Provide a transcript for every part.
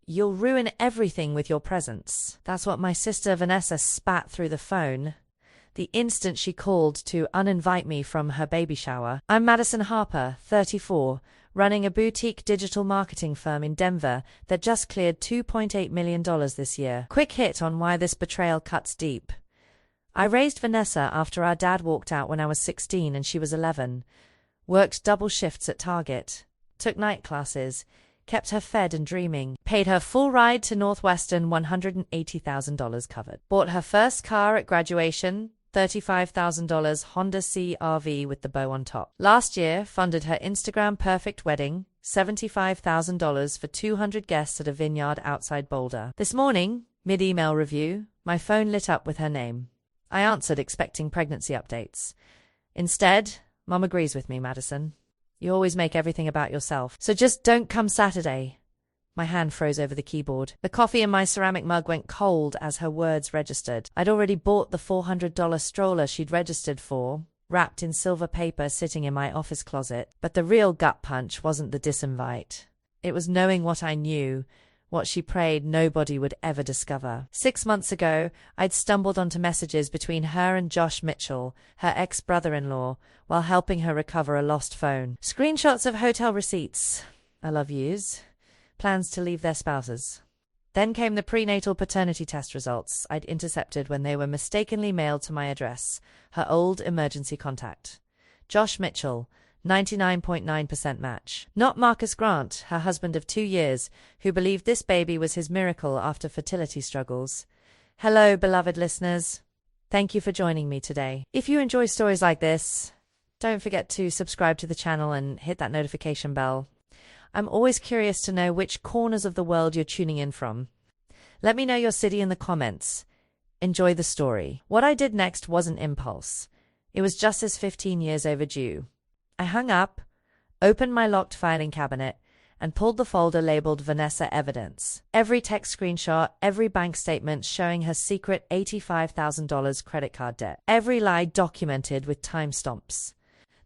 "You'll ruin everything with your presence." That's what my sister Vanessa spat through the phone the instant she called to uninvite me from her baby shower. I'm Madison Harper, 34, running a boutique digital marketing firm in Denver that just cleared $2.8 million this year. Quick hit on why this betrayal cuts deep. I raised Vanessa after our dad walked out when I was 16 and she was 11. Worked double shifts at Target. Took night classes. Kept her fed and dreaming. Paid her full ride to Northwestern, $180,000 covered. Bought her first car at graduation, $35,000 Honda CR-V with the bow on top. Last year, funded her Instagram perfect wedding, $75,000 for 200 guests at a vineyard outside Boulder. This morning, mid-email review, my phone lit up with her name. I answered expecting pregnancy updates. Instead, Mom agrees with me, Madison. You always make everything about yourself. So just don't come Saturday. My hand froze over the keyboard. The coffee in my ceramic mug went cold as her words registered. I'd already bought the $400 stroller she'd registered for, wrapped in silver paper sitting in my office closet. But the real gut punch wasn't the disinvite. It was knowing what I knew, what she prayed nobody would ever discover. 6 months ago, I'd stumbled onto messages between her and Josh Mitchell, her ex-brother-in-law, while helping her recover a lost phone. Screenshots of hotel receipts. I love yous. Plans to leave their spouses. Then came the prenatal paternity test results I'd intercepted when they were mistakenly mailed to my address, her old emergency contact. Josh Mitchell, 99.9% match. Not Marcus Grant, her husband of 2 years, who believed this baby was his miracle after fertility struggles. Hello, beloved listeners. Thank you for joining me today. If you enjoy stories like this, don't forget to subscribe to the channel and hit that notification bell. I'm always curious to know which corners of the world you're tuning in from. Let me know your city in the comments. Enjoy the story. What I did next wasn't impulse. It was justice 15 years overdue. I hung up, opened my locked filing cabinet, and pulled the folder labeled Vanessa Evidence. Every text screenshot, every bank statement showing her secret $85,000 credit card debt. Every lie documented with timestamps.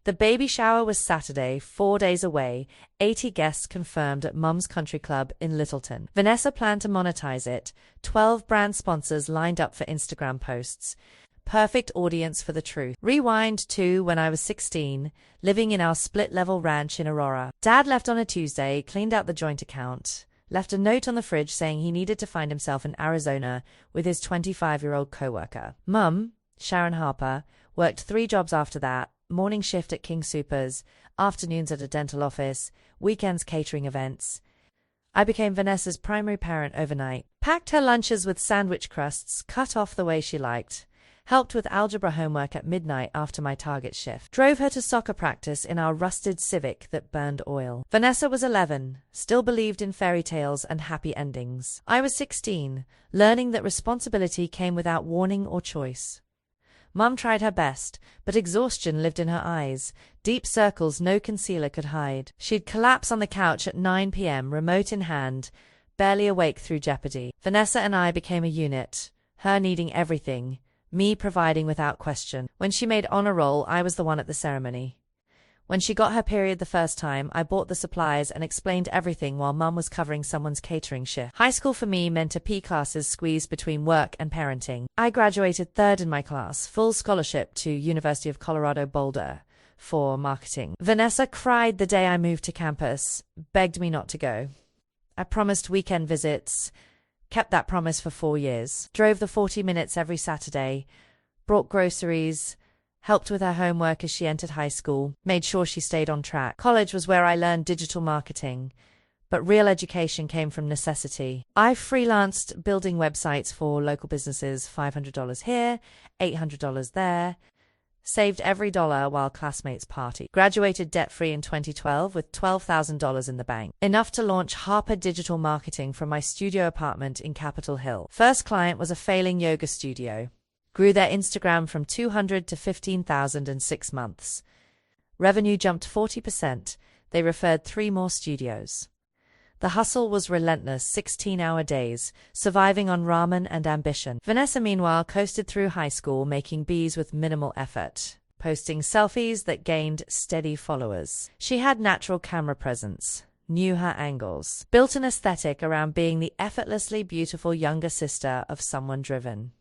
The baby shower was Saturday, 4 days away, 80 guests confirmed at Mum's Country Club in Littleton. Vanessa planned to monetize it, 12 brand sponsors lined up for Instagram posts. Perfect audience for the truth. Rewind to when I was 16, living in our split-level ranch in Aurora. Dad left on a Tuesday, cleaned out the joint account, left a note on the fridge saying he needed to find himself in Arizona with his 25-year-old coworker. Mum, Sharon Harper, worked 3 jobs after that, morning shift at King Soopers, afternoons at a dental office, weekends catering events. I became Vanessa's primary parent overnight, packed her lunches with sandwich crusts cut off the way she liked, helped with algebra homework at midnight after my Target shift, drove her to soccer practice in our rusted Civic that burned oil. Vanessa was 11, still believed in fairy tales and happy endings. I was 16, learning that responsibility came without warning or choice. Mum tried her best, but exhaustion lived in her eyes, deep circles no concealer could hide. She'd collapse on the couch at 9 p.m., remote in hand, barely awake through jeopardy. Vanessa and I became a unit, her needing everything, me providing without question. When she made honor roll, I was the one at the ceremony. When she got her period the first time, I bought the supplies and explained everything while Mum was covering someone's catering shift. High school for me meant a P classes squeezed between work and parenting. I graduated 3rd in my class, full scholarship to University of Colorado Boulder for marketing. Vanessa cried the day I moved to campus, begged me not to go. I promised weekend visits, kept that promise for 4 years. Drove the 40 minutes every Saturday, brought groceries, helped with her homework as she entered high school, made sure she stayed on track. College was where I learned digital marketing, but real education came from necessity. I freelanced building websites for local businesses, $500 here, $800 there, saved every dollar while classmates partied. Graduated debt-free in 2012 with $12,000 in the bank, enough to launch Harper Digital Marketing from my studio apartment in Capitol Hill. First client was a failing yoga studio. Grew their Instagram from 200 to 15,000 in 6 months. Revenue jumped 40%. They referred 3 more studios. The hustle was relentless, 16-hour days, surviving on ramen and ambition. Vanessa, meanwhile, coasted through high school, making B's with minimal effort, posting selfies that gained steady followers. She had natural camera presence, knew her angles. Built an aesthetic around being the effortlessly beautiful younger sister of someone driven.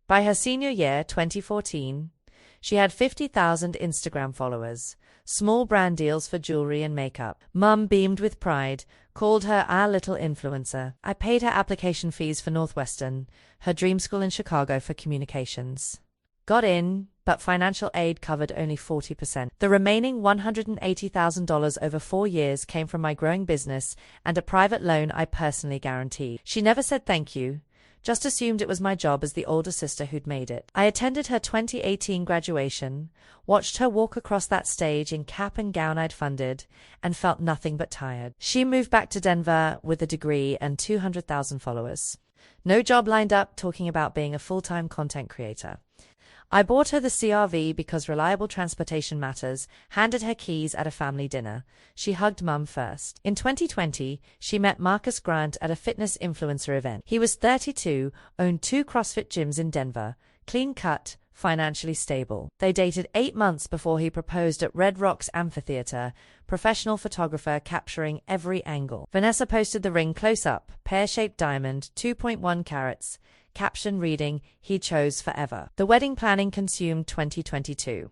By her senior year, 2014, she had 50,000 Instagram followers, small brand deals for jewelry and makeup. Mum beamed with pride, called her our little influencer. I paid her application fees for Northwestern, her dream school in Chicago for communications. Got in, but financial aid covered only 40%. The remaining $180,000 over 4 years came from my growing business and a private loan I personally guaranteed. She never said thank you, just assumed it was my job as the older sister who'd made it. I attended her 2018 graduation, watched her walk across that stage in cap and gown I'd funded, and felt nothing but tired. She moved back to Denver with a degree and 200,000 followers. No job lined up, talking about being a full-time content creator. I bought her the CR-V because reliable transportation matters, handed her keys at a family dinner. She hugged Mum first. In 2020, she met Marcus Grant at a fitness influencer event. He was 32, owned 2 CrossFit gyms in Denver, clean-cut, financially stable. They dated 8 months before he proposed at Red Rocks Amphitheater, professional photographer capturing every angle. Vanessa posted the ring close-up, pear-shaped diamond, 2.1 carats, caption reading, "He chose forever." The wedding planning consumed 2022.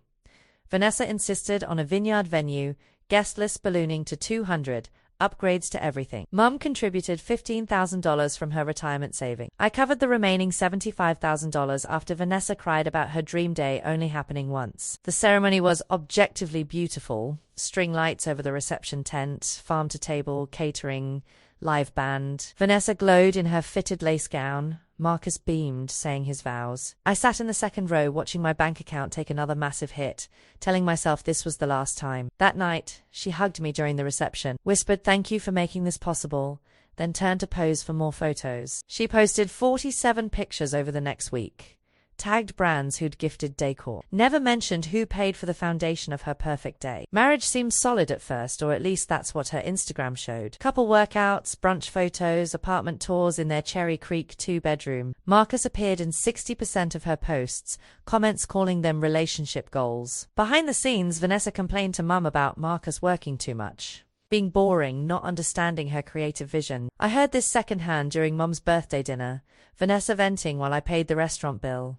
Vanessa insisted on a vineyard venue, guest list ballooning to 200, upgrades to everything. Mum contributed $15,000 from her retirement saving. I covered the remaining $75,000 after Vanessa cried about her dream day only happening once. The ceremony was objectively beautiful. String lights over the reception tent, farm-to-table, catering, live band. Vanessa glowed in her fitted lace gown. Marcus beamed, saying his vows. I sat in the second row watching my bank account take another massive hit, telling myself this was the last time. That night, she hugged me during the reception, whispered thank you for making this possible, then turned to pose for more photos. She posted 47 pictures over the next week, tagged brands who'd gifted decor, never mentioned who paid for the foundation of her perfect day. Marriage seemed solid at first, or at least that's what her Instagram showed. Couple workouts, brunch photos, apartment tours in their Cherry Creek 2-bedroom. Marcus appeared in 60% of her posts, comments calling them relationship goals. Behind the scenes, Vanessa complained to Mum about Marcus working too much, being boring, not understanding her creative vision. I heard this secondhand during Mum's birthday dinner, Vanessa venting while I paid the restaurant bill.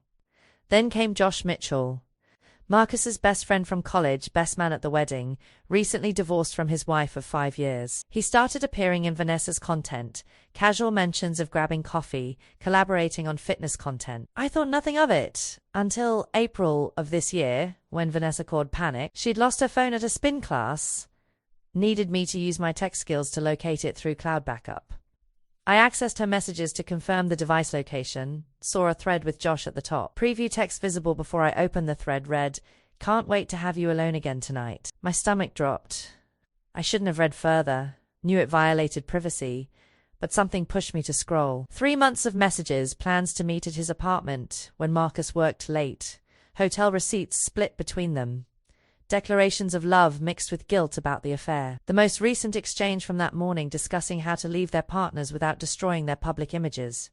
Then came Josh Mitchell, Marcus's best friend from college, best man at the wedding, recently divorced from his wife of 5 years. He started appearing in Vanessa's content, casual mentions of grabbing coffee, collaborating on fitness content. I thought nothing of it until April of this year, when Vanessa called panic. She'd lost her phone at a spin class, needed me to use my tech skills to locate it through cloud backup. I accessed her messages to confirm the device location, saw a thread with Josh at the top. Preview text visible before I opened the thread read, "Can't wait to have you alone again tonight." My stomach dropped. I shouldn't have read further, knew it violated privacy, but something pushed me to scroll. 3 months of messages, plans to meet at his apartment when Marcus worked late, hotel receipts split between them, declarations of love mixed with guilt about the affair. The most recent exchange from that morning discussing how to leave their partners without destroying their public images.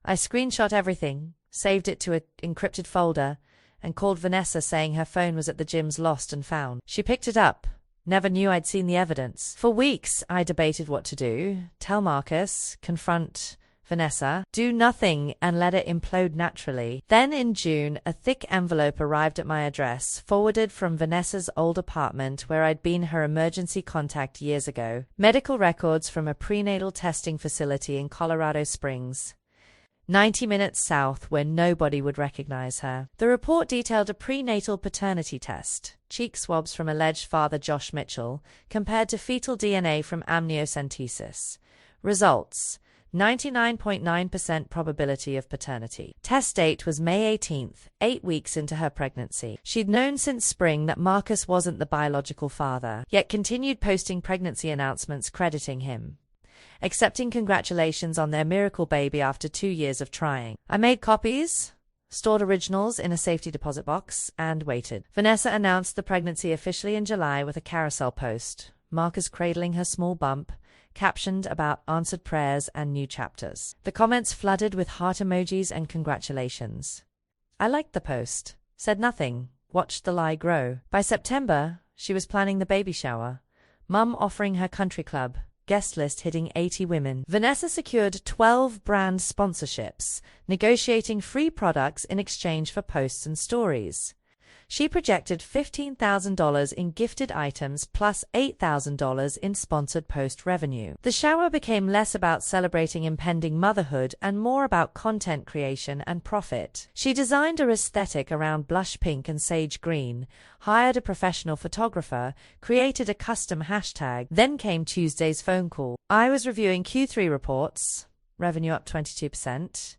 I screenshot everything, saved it to an encrypted folder, and called Vanessa saying her phone was at the gym's lost and found. She picked it up. Never knew I'd seen the evidence. For weeks, I debated what to do. Tell Marcus, confront Vanessa, do nothing and let it implode naturally. Then in June, a thick envelope arrived at my address, forwarded from Vanessa's old apartment where I'd been her emergency contact years ago. Medical records from a prenatal testing facility in Colorado Springs, 90 minutes south, where nobody would recognize her. The report detailed a prenatal paternity test, cheek swabs from alleged father Josh Mitchell, compared to fetal DNA from amniocentesis. Results: 99.9% probability of paternity. Test date was May 18th, 8 weeks into her pregnancy. She'd known since spring that Marcus wasn't the biological father, yet continued posting pregnancy announcements crediting him, accepting congratulations on their miracle baby after 2 years of trying. I made copies, stored originals in a safety deposit box, and waited. Vanessa announced the pregnancy officially in July with a carousel post, Marcus cradling her small bump, captioned about answered prayers and new chapters. The comments flooded with heart emojis and congratulations. I liked the post, said nothing, watched the lie grow. By September, she was planning the baby shower, Mum offering her country club. Guest list hitting 80 women. Vanessa secured 12 brand sponsorships, negotiating free products in exchange for posts and stories. She projected $15,000 in gifted items plus $8,000 in sponsored post revenue. The shower became less about celebrating impending motherhood and more about content creation and profit. She designed her aesthetic around blush pink and sage green, hired a professional photographer, created a custom hashtag. Then came Tuesday's phone call. I was reviewing Q3 reports, revenue up 22%.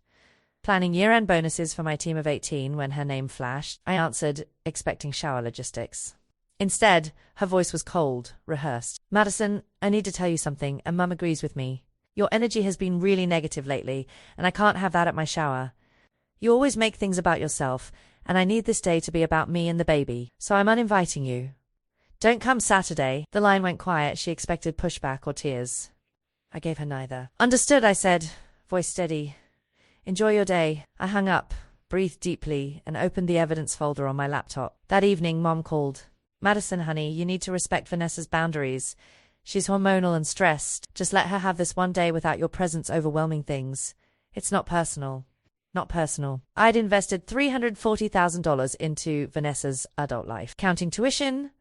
Planning year-end bonuses for my team of 18 when her name flashed. I answered, expecting shower logistics. Instead, her voice was cold, rehearsed. Madison, I need to tell you something, and Mum agrees with me. Your energy has been really negative lately, and I can't have that at my shower. You always make things about yourself, and I need this day to be about me and the baby, so I'm uninviting you. Don't come Saturday. The line went quiet. She expected pushback or tears. I gave her neither. Understood, I said, voice steady. Enjoy your day. I hung up, breathed deeply, and opened the evidence folder on my laptop. That evening, Mom called. Madison, honey, you need to respect Vanessa's boundaries. She's hormonal and stressed. Just let her have this one day without your presence overwhelming things. It's not personal. Not personal. I'd invested $340,000 into Vanessa's adult life, counting tuition,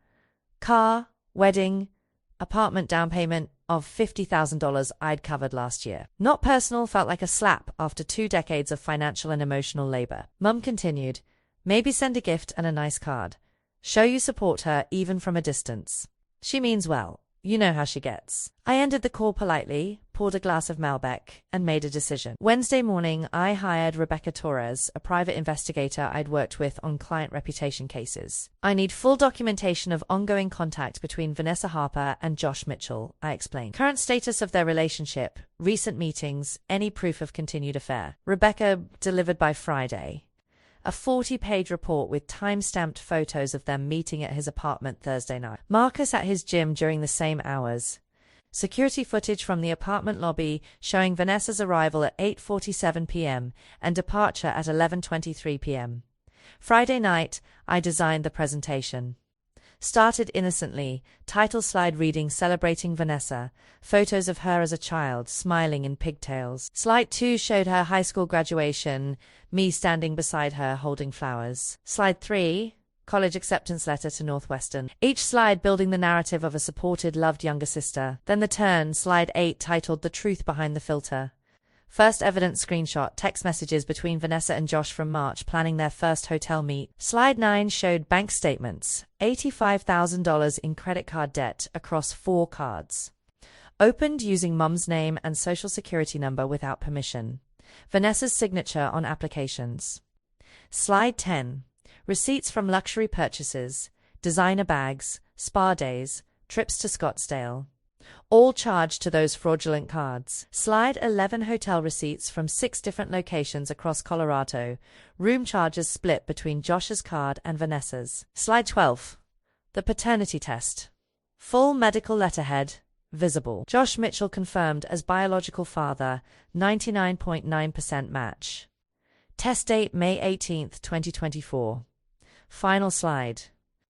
car, wedding, apartment down payment of $50,000 I'd covered last year. Not personal felt like a slap after 2 decades of financial and emotional labor. Mum continued, maybe send a gift and a nice card. Show you support her even from a distance. She means well. You know how she gets. I ended the call politely, poured a glass of Malbec, and made a decision. Wednesday morning, I hired Rebecca Torres, a private investigator I'd worked with on client reputation cases. I need full documentation of ongoing contact between Vanessa Harper and Josh Mitchell, I explained. Current status of their relationship, recent meetings, any proof of continued affair. Rebecca delivered by Friday. A 40-page report with time-stamped photos of them meeting at his apartment Thursday night. Marcus at his gym during the same hours. Security footage from the apartment lobby showing Vanessa's arrival at 8:47 p.m. and departure at 11:23 p.m. Friday night, I designed the presentation. Started innocently, title slide reading Celebrating Vanessa, photos of her as a child, smiling in pigtails. Slide 2 showed her high school graduation, me standing beside her holding flowers. Slide 3, college acceptance letter to Northwestern. Each slide building the narrative of a supported, loved younger sister. Then the turn, slide 8 titled The Truth Behind the Filter. First evidence screenshot, text messages between Vanessa and Josh from March planning their first hotel meet. Slide 9 showed bank statements, $85,000 in credit card debt across 4 cards. Opened using Mum's name and social security number without permission. Vanessa's signature on applications. Slide 10. Receipts from luxury purchases, designer bags, spa days, trips to Scottsdale. All charged to those fraudulent cards. Slide 11 hotel receipts from 6 different locations across Colorado. Room charges split between Josh's card and Vanessa's. Slide 12. The paternity test. Full medical letterhead. Visible. Josh Mitchell confirmed as biological father. 99.9% match. Test date May 18, 2024. Final slide.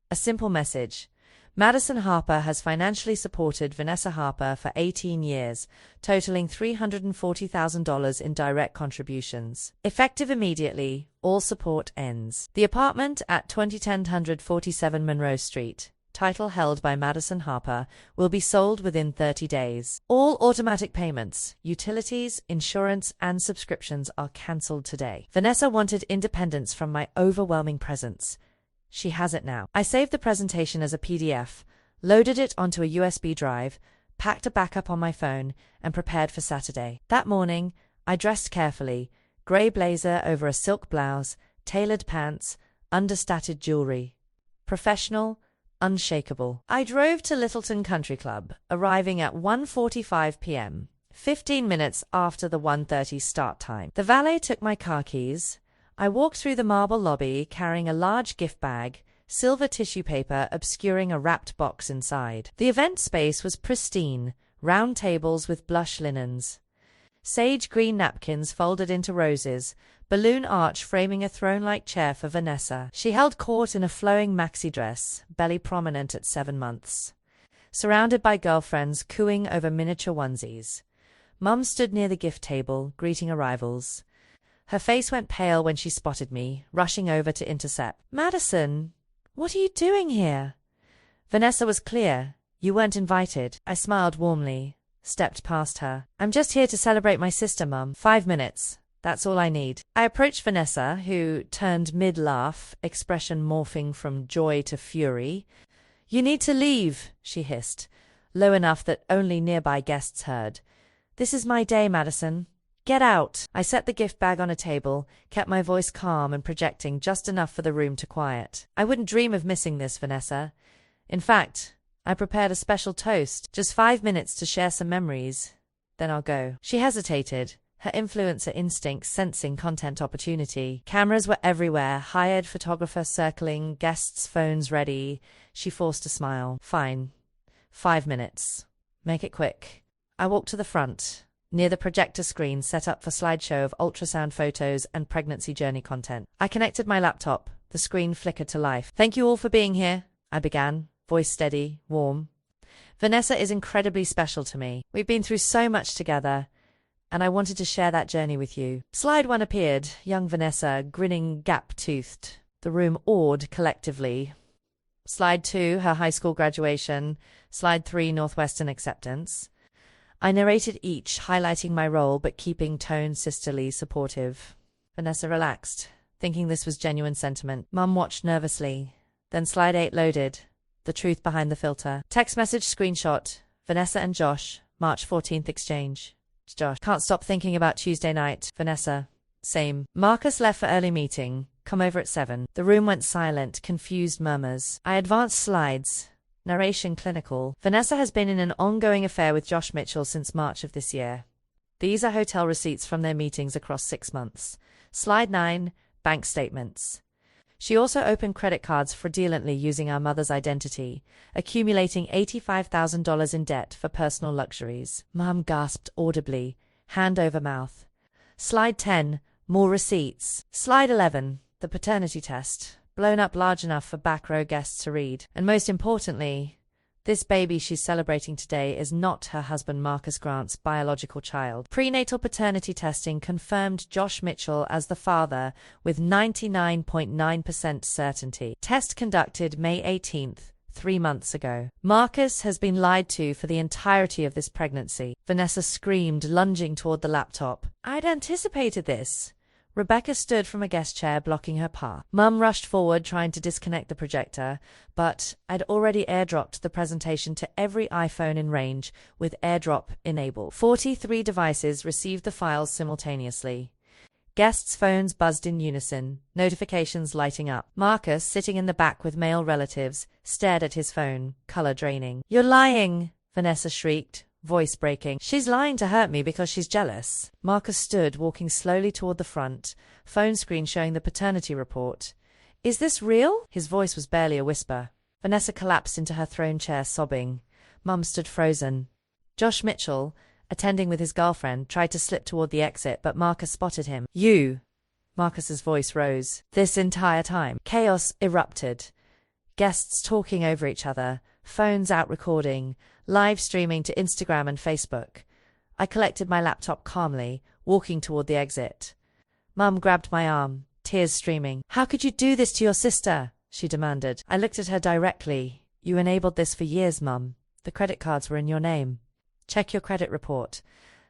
A simple message. Madison Harper has financially supported Vanessa Harper for 18 years, totaling $340,000 in direct contributions. Effective immediately, all support ends. The apartment at 2047 Monroe Street, title held by Madison Harper, will be sold within 30 days. All automatic payments, utilities, insurance, and subscriptions are cancelled today. Vanessa wanted independence from my overwhelming presence. She has it now. I saved the presentation as a PDF, loaded it onto a USB drive, packed a backup on my phone, and prepared for Saturday. That morning, I dressed carefully, grey blazer over a silk blouse, tailored pants, understated jewelry. Professional, unshakable. I drove to Littleton Country Club, arriving at 1:45 p.m., 15 minutes after the 1:30 start time. The valet took my car keys. I walked through the marble lobby carrying a large gift bag, silver tissue paper obscuring a wrapped box inside. The event space was pristine, round tables with blush linens. Sage green napkins folded into roses, balloon arch framing a throne-like chair for Vanessa. She held court in a flowing maxi dress, belly prominent at 7 months. surrounded by girlfriends cooing over miniature onesies. Mum stood near the gift table, greeting arrivals. Her face went pale when she spotted me, rushing over to intercept. "Madison, what are you doing here?" Vanessa was clear. "You weren't invited." I smiled warmly, stepped past her. "I'm just here to celebrate my sister, Mum. 5 minutes. That's all I need." I approached Vanessa, who turned mid-laugh, expression morphing from joy to fury. "You need to leave," she hissed, low enough that only nearby guests heard. "This is my day, Madison. Get out." I set the gift bag on a table, kept my voice calm and projecting just enough for the room to quiet. "I wouldn't dream of missing this, Vanessa. In fact, I prepared a special toast. Just 5 minutes to share some memories. Then I'll go." She hesitated, her influencer instinct sensing content opportunity. Cameras were everywhere, hired photographer circling, guests' phones ready. She forced a smile. "Fine. 5 minutes. Make it quick." I walked to the front, near the projector screen set up for slideshow of ultrasound photos and pregnancy journey content. I connected my laptop. The screen flickered to life. "Thank you all for being here," I began, voice steady, warm. "Vanessa is incredibly special to me. We've been through so much together, and I wanted to share that journey with you." Slide 1 appeared, young Vanessa, grinning gap-toothed. The room awed collectively. Slide 2, her high school graduation. Slide 3, Northwestern acceptance. I narrated each, highlighting my role but keeping tone sisterly supportive. Vanessa relaxed, thinking this was genuine sentiment. Mum watched nervously. Then slide 8 loaded. The truth behind the filter. Text message screenshot. Vanessa and Josh, March 14th exchange. Josh: "Can't stop thinking about Tuesday night." Vanessa: "Same." Marcus left for early meeting. Come over at 7. The room went silent, confused murmurs. I advanced slides. Narration clinical. Vanessa has been in an ongoing affair with Josh Mitchell since March of this year. These are hotel receipts from their meetings across 6 months. Slide 9, bank statements. She also opened credit cards fraudulently using our mother's identity, accumulating $85,000 in debt for personal luxuries. Mom gasped audibly, hand over mouth. Slide 10, more receipts. Slide 11, the paternity test, blown up large enough for back row guests to read. And most importantly, this baby she's celebrating today is not her husband Marcus Grant's biological child. Prenatal paternity testing confirmed Josh Mitchell as the father with 99.9% certainty. Test conducted May 18th, 3 months ago. Marcus has been lied to for the entirety of this pregnancy. Vanessa screamed, lunging toward the laptop. "I'd anticipated this." Rebecca stood from a guest chair, blocking her path. Mum rushed forward, trying to disconnect the projector, but I'd already airdropped the presentation to every iPhone in range with AirDrop enabled. 43 devices received the files simultaneously. Guests' phones buzzed in unison, notifications lighting up. Marcus, sitting in the back with male relatives, stared at his phone, color draining. "You're lying!" Vanessa shrieked, voice breaking. "She's lying to hurt me because she's jealous." Marcus stood, walking slowly toward the front, phone screen showing the paternity report. "Is this real?" His voice was barely a whisper. Vanessa collapsed into her throne chair, sobbing. Mum stood frozen. Josh Mitchell, attending with his girlfriend, tried to slip toward the exit, but Marcus spotted him. "You!" Marcus's voice rose. This entire time, chaos erupted. Guests talking over each other, phones out recording, live streaming to Instagram and Facebook. I collected my laptop calmly, walking toward the exit. Mum grabbed my arm, tears streaming. "How could you do this to your sister?" she demanded. I looked at her directly. "You enabled this for years, Mum. The credit cards were in your name. Check your credit report.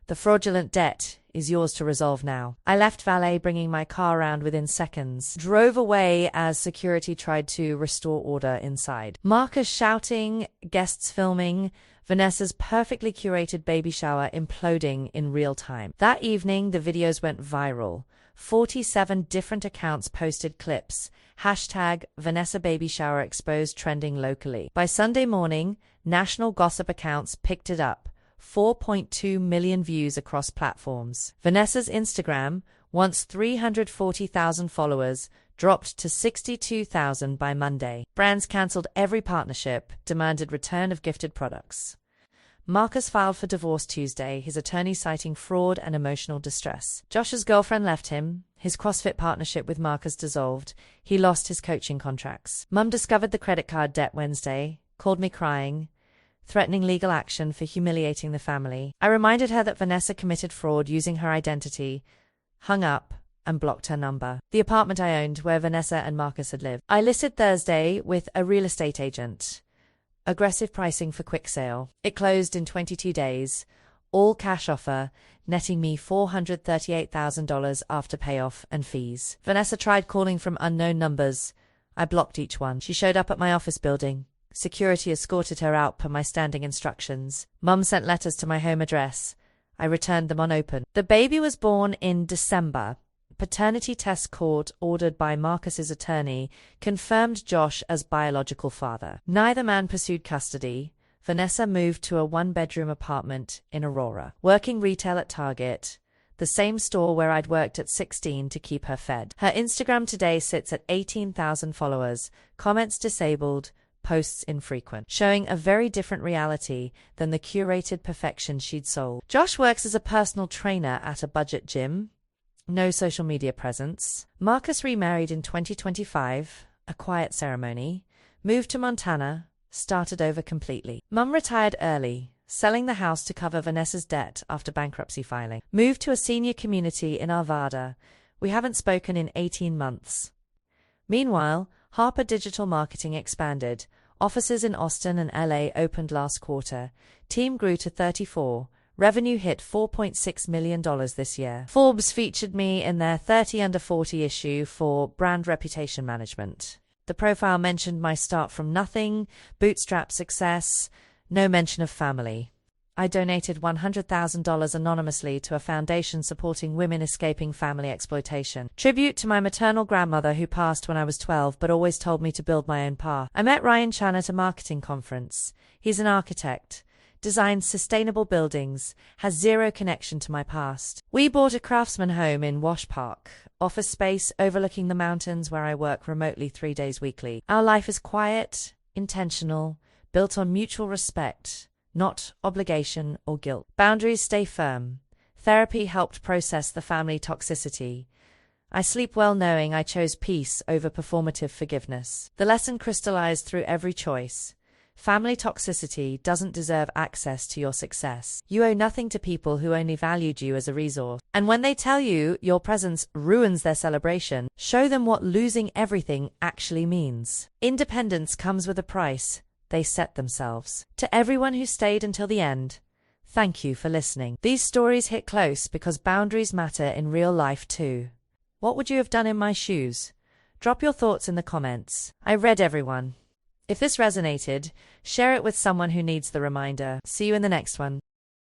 The fraudulent debt is yours to resolve now." I left valet, bringing my car around within seconds. Drove away as security tried to restore order inside. Marcus shouting, guests filming, Vanessa's perfectly curated baby shower imploding in real time. That evening, the videos went viral. 47 different accounts posted clips. Hashtag Vanessa baby shower exposed trending locally. By Sunday morning, national gossip accounts picked it up. 4.2 million views across platforms. Vanessa's Instagram, once 340,000 followers, dropped to 62,000 by Monday. Brands cancelled every partnership, demanded return of gifted products. Marcus filed for divorce Tuesday, his attorney citing fraud and emotional distress. Josh's girlfriend left him. His CrossFit partnership with Marcus dissolved. He lost his coaching contracts. Mum discovered the credit card debt Wednesday, called me crying. threatening legal action for humiliating the family. I reminded her that Vanessa committed fraud using her identity, hung up, and blocked her number. The apartment I owned, where Vanessa and Marcus had lived, I listed Thursday with a real estate agent. Aggressive pricing for quick sale. It closed in 22 days. All cash offer, netting me $438,000 after payoff and fees. Vanessa tried calling from unknown numbers. I blocked each one. She showed up at my office building. Security escorted her out per my standing instructions. Mum sent letters to my home address. I returned them unopened. The baby was born in December. Paternity test court ordered by Marcus's attorney confirmed Josh as biological father. Neither man pursued custody. Vanessa moved to a one-bedroom apartment in Aurora, working retail at Target, the same store where I'd worked at 16 to keep her fed. Her Instagram today sits at 18,000 followers, comments disabled, posts infrequent, showing a very different reality than the curated perfection she'd sold. Josh works as a personal trainer at a budget gym. No social media presence. Marcus remarried in 2025, a quiet ceremony, moved to Montana, started over completely. Mum retired early, selling the house to cover Vanessa's debt after bankruptcy filing. Moved to a senior community in Arvada. We haven't spoken in 18 months. Meanwhile, Harper Digital Marketing expanded. Offices in Austin and LA opened last quarter. Team grew to 34. Revenue hit $4.6 million this year. Forbes featured me in their 30 Under 40 issue for brand reputation management. The profile mentioned my start from nothing, bootstrap success, no mention of family. I donated $100,000 anonymously to a foundation supporting women escaping family exploitation. Tribute to my maternal grandmother who passed when I was 12 but always told me to build my own path. I met Ryan Chan at a marketing conference. He's an architect. Designs sustainable buildings, has zero connection to my past. We bought a craftsman home in Wash Park, office space overlooking the mountains where I work remotely 3 days weekly. Our life is quiet, intentional, built on mutual respect, not obligation or guilt. Boundaries stay firm. Therapy helped process the family toxicity. I sleep well knowing I chose peace over performative forgiveness. The lesson crystallized through every choice. Family toxicity doesn't deserve access to your success. You owe nothing to people who only valued you as a resource. And when they tell you your presence ruins their celebration, show them what losing everything actually means. Independence comes with a price they set themselves. To everyone who stayed until the end, thank you for listening. These stories hit close because boundaries matter in real life too. What would you have done in my shoes? Drop your thoughts in the comments. I read everyone. If this resonated, share it with someone who needs the reminder. See you in the next one.